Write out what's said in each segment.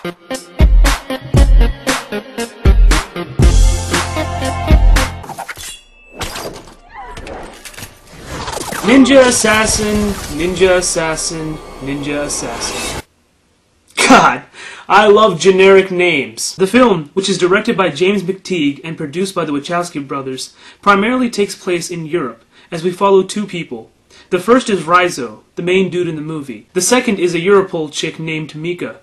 Ninja assassin, ninja assassin, ninja assassin. God, I love generic names. The film, which is directed by James McTeague and produced by the Wachowski brothers, primarily takes place in Europe, as we follow two people. The first is Rizzo, the main dude in the movie. The second is a Europol chick named Mika,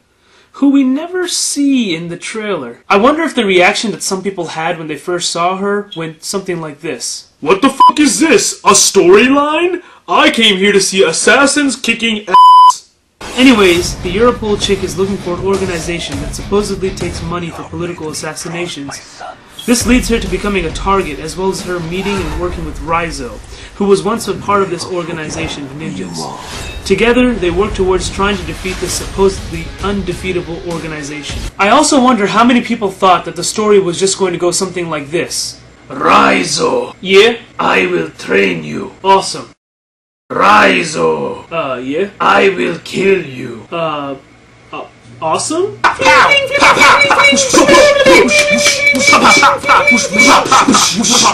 who we never see in the trailer. I wonder if the reaction that some people had when they first saw her went something like this. What the fuck is this? A storyline? I came here to see assassins kicking ass. Anyways, the Europol chick is looking for an organization that supposedly takes money for political assassinations. This leads her to becoming a target, as well as her meeting and working with Rizzo, who was once a part of this organization of ninjas. Together, they work towards trying to defeat this supposedly undefeatable organization. I also wonder how many people thought that the story was just going to go something like this. Rizzo! Yeah? I will train you. Awesome. Rizzo! Yeah? I will kill you. Awesome?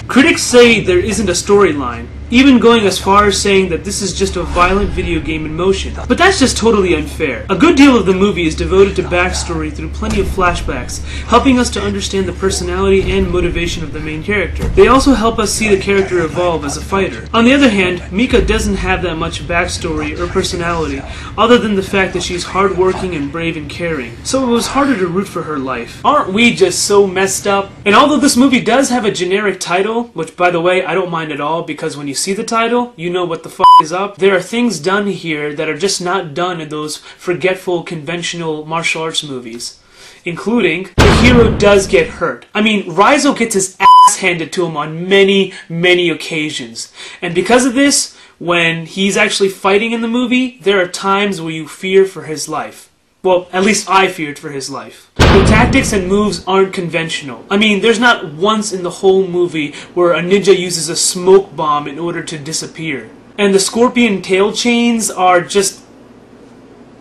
Critics say there isn't a storyline, even going as far as saying that this is just a violent video game in motion. But that's just totally unfair. A good deal of the movie is devoted to backstory through plenty of flashbacks, helping us to understand the personality and motivation of the main character. They also help us see the character evolve as a fighter. On the other hand, Mika doesn't have that much backstory or personality, other than the fact that she's hardworking and brave and caring, so it was harder to root for her life. Aren't we just so messed up? And although this movie does have a generic title, which by the way I don't mind at all, because when you see the title, you know what the fuck is up. There are things done here that are just not done in those forgetful, conventional martial arts movies. Including, the hero does get hurt. I mean, Rizzo gets his ass handed to him on many, many occasions. And because of this, when he's actually fighting in the movie, there are times where you fear for his life. Well, at least I feared for his life. The tactics and moves aren't conventional. I mean, there's not once in the whole movie where a ninja uses a smoke bomb in order to disappear. And the scorpion tail chains are just...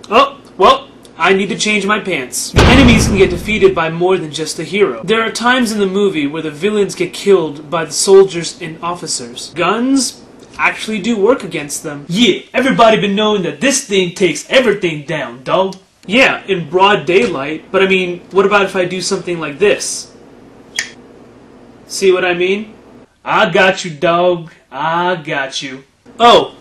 Oh, well, I need to change my pants. The enemies can get defeated by more than just the hero. There are times in the movie where the villains get killed by the soldiers and officers. Guns actually do work against them. Yeah, everybody been knowing that this thing takes everything down, dog. Yeah, in broad daylight, but I mean, what about if I do something like this? See what I mean? I got you, dog. I got you. Oh,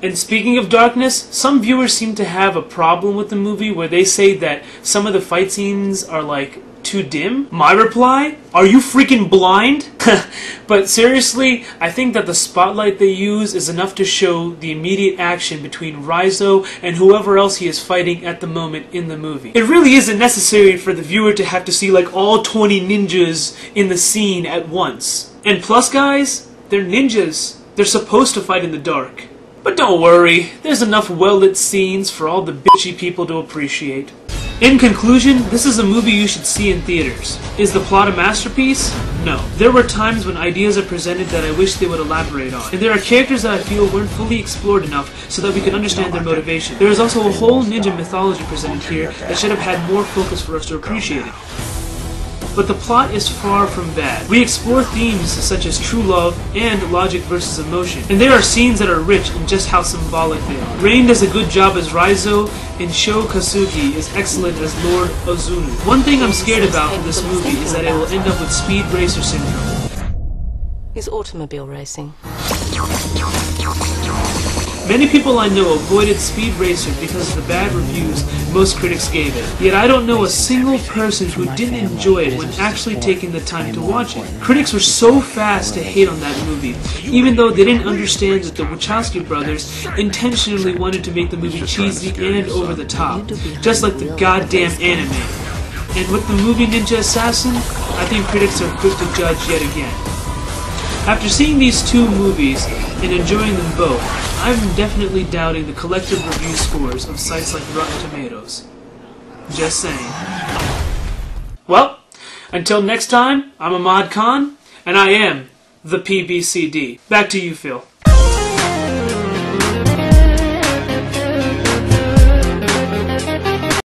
and speaking of darkness, some viewers seem to have a problem with the movie where they say that some of the fight scenes are like too dim. My reply? Are you freaking blind? But seriously, I think that the spotlight they use is enough to show the immediate action between Rizzo and whoever else he is fighting at the moment in the movie. It really isn't necessary for the viewer to have to see like all 20 ninjas in the scene at once. And plus guys, they're ninjas. They're supposed to fight in the dark. But don't worry, there's enough well-lit scenes for all the bitchy people to appreciate. In conclusion, this is a movie you should see in theaters. Is the plot a masterpiece? No. There were times when ideas are presented that I wish they would elaborate on. And there are characters that I feel weren't fully explored enough so that we could understand their motivation. There is also a whole ninja mythology presented here that should have had more focus for us to appreciate it. But the plot is far from bad. We explore themes such as true love and logic versus emotion. And there are scenes that are rich in just how symbolic they are. Rain does a good job as Rizzo, and Sho Kazuki is excellent as Lord Ozunu. One thing I'm scared about for this movie is that it will end up with Speed Racer syndrome. Is automobile racing. Many people I know avoided Speed Racer because of the bad reviews most critics gave it. Yet I don't know a single person who didn't enjoy it when actually taking the time to watch it. Critics were so fast to hate on that movie, even though they didn't understand that the Wachowski brothers intentionally wanted to make the movie cheesy and over the top, just like the goddamn anime. And with the movie Ninja Assassin, I think critics are quick to judge yet again. After seeing these two movies and enjoying them both, I'm definitely doubting the collective review scores of sites like Rotten Tomatoes. Just saying. Well, until next time, I'm Ahmad Khan, and I am the PBCD. Back to you, Phil.